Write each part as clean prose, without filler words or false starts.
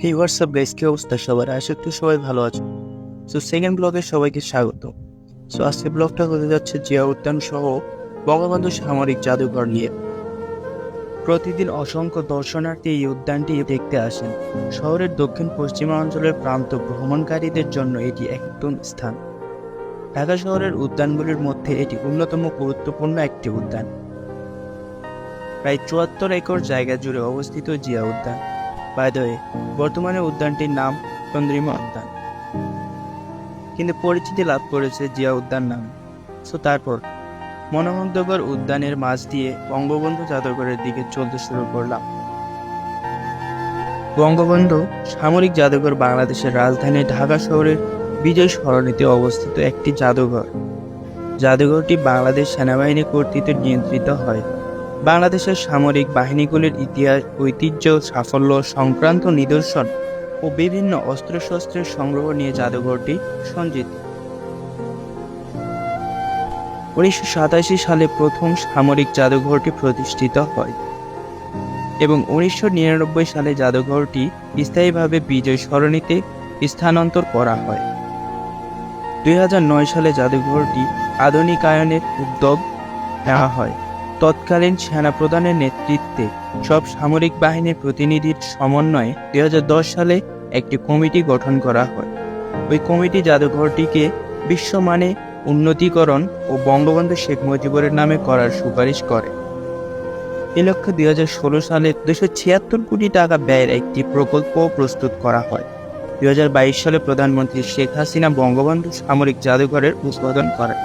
হেই WhatsApp guys, কি অবস্থা সবার? আশা করি সবাই ভালো আছো। সো সেকেন্ড ব্লগে সবাইকে স্বাগত। সো আজকের ব্লগটা হতে যাচ্ছে জিয়া উদ্যান সহ বঙ্গবন্ধু সামরিক জাদুঘর নিয়ে। প্রতিদিন অসংখ্য দর্শনার্থী এই উদ্যানটি দেখতে আসেন। শহরের দক্ষিণ পশ্চিমাঞ্চলের প্রান্ত ভ্রমণকারীদের জন্য এটি একদম স্থান। ঢাকা শহরের উদ্যানগুলির মধ্যে এটি অন্যতম গুরুত্বপূর্ণ একটি উদ্যান। প্রায় ৭৪ একর জায়গা জুড়ে অবস্থিত জিয়া উদ্যান। বাই দ্য ওয়ে, বর্তমানে উদ্যানটির নাম চন্দ্রিমা উদ্যান, কিন্তু পরিচিতি লাভ করেছে জিয়া উদ্যান নাম। সো তারপর মনোমুগ্ধকর উদ্যানের মাঝ দিয়ে বঙ্গবন্ধু জাদুঘরের দিকে চলতে শুরু করলাম। বঙ্গবন্ধু সামরিক জাদুঘর বাংলাদেশের রাজধানী ঢাকা শহরের বিজয় সরণিতে অবস্থিত একটি জাদুঘর। জাদুঘরটি বাংলাদেশ সেনাবাহিনী কর্তৃক নিয়ন্ত্রিত হয়। বাংলাদেশের সামরিক বাহিনীগুলির ইতিহাস, ঐতিহ্য, সাফল্য সংক্রান্ত নিদর্শন ও বিভিন্ন অস্ত্রশস্ত্রের সংগ্রহ নিয়ে জাদুঘরটি সজ্জিত। ১৯৮৭ সালে প্রথম সামরিক জাদুঘরটি প্রতিষ্ঠিত হয় এবং ১৯৯৯ সালে জাদুঘরটি স্থায়ীভাবে বিজয় সরণিতে স্থানান্তর করা হয়। ২০০৯ সালে জাদুঘরটি আধুনিকায়নের উদ্যোগ নেওয়া হয়। তৎকালীন সেনাপ্রধানের নেতৃত্বে সব সামরিক বাহিনীর প্রতিনিধির সমন্বয়ে ২০১০ সালে একটি কমিটি গঠন করা হয়। ওই কমিটি জাদুঘরটিকে বিশ্বমানে উন্নতিকরণ ও বঙ্গবন্ধু শেখ মুজিবুর নামে করার সুপারিশ করে। এ লক্ষ্যে ২০১৬ সালে ২৭৬ কোটি টাকা ব্যয়ের একটি প্রকল্প প্রস্তুত করা হয়। ২০২২ সালে প্রধানমন্ত্রী শেখ হাসিনা বঙ্গবন্ধু সামরিক জাদুঘরের উদ্বোধন করেন।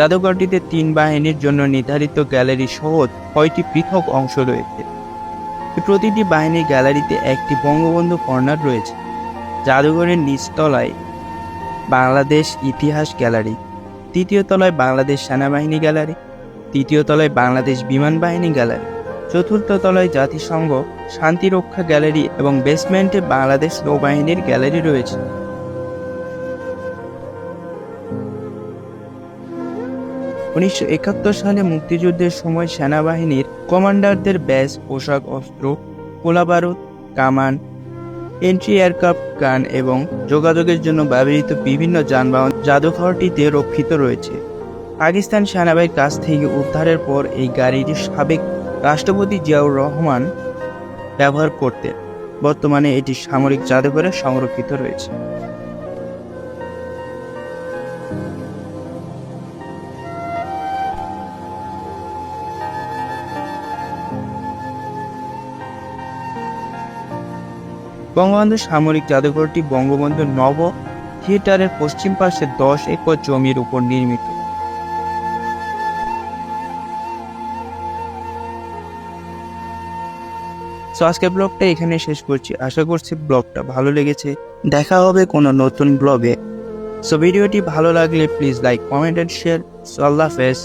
জাদুঘরটিতে ৩ বাহিনীর জন্য নির্ধারিত গ্যালারি সহ ৬টি পৃথক অংশ রয়েছে। প্রতিটি বাহিনীর গ্যালারিতে একটি বঙ্গবন্ধু কর্নার রয়েছে। জাদুঘরের নিচতলায় বাংলাদেশ ইতিহাস গ্যালারি, তৃতীয় তলায় বাংলাদেশ সেনাবাহিনী গ্যালারি, তৃতীয় তলায় বাংলাদেশ বিমান বাহিনী গ্যালারি, চতুর্থ তলায় জাতিসংঘ শান্তিরক্ষা গ্যালারি এবং বেসমেন্টে বাংলাদেশ নৌবাহিনীর গ্যালারি রয়েছে। ১৯৭১ সালে মুক্তিযুদ্ধের সময় সেনাবাহিনীর কমান্ডারদের ব্যাজ, পোশাক, অস্ত্র, গোলাবারুদ, কামান, এন্ট্রি এয়ারক্রাফট গান এবং যোগাযোগের জন্য ব্যবহৃত বিভিন্ন যানবাহন জাদুঘরটিতে রক্ষিত রয়েছে। পাকিস্তান সেনাবাহিনীর কাছ থেকে উদ্ধারের পর এই গাড়িটি সাবেক রাষ্ট্রপতি জিয়াউর রহমান ব্যবহার করতেন। বর্তমানে এটি সামরিক জাদুঘরে সংরক্ষিত রয়েছে। বঙ্গবন্ধু সামরিক জাদুঘরটি বঙ্গবন্ধু নব থিয়েটারের পশ্চিম পাশে ১০ একর জমির উপর নির্মিত। সো আজকের ব্লগটা এখানে শেষ করছি। আশা করছি ব্লগটা ভালো লেগেছে। দেখা হবে কোনো নতুন ব্লগে। সো ভিডিওটি ভালো লাগলে please like, comment and share. So আল্লাহ হাফেজ।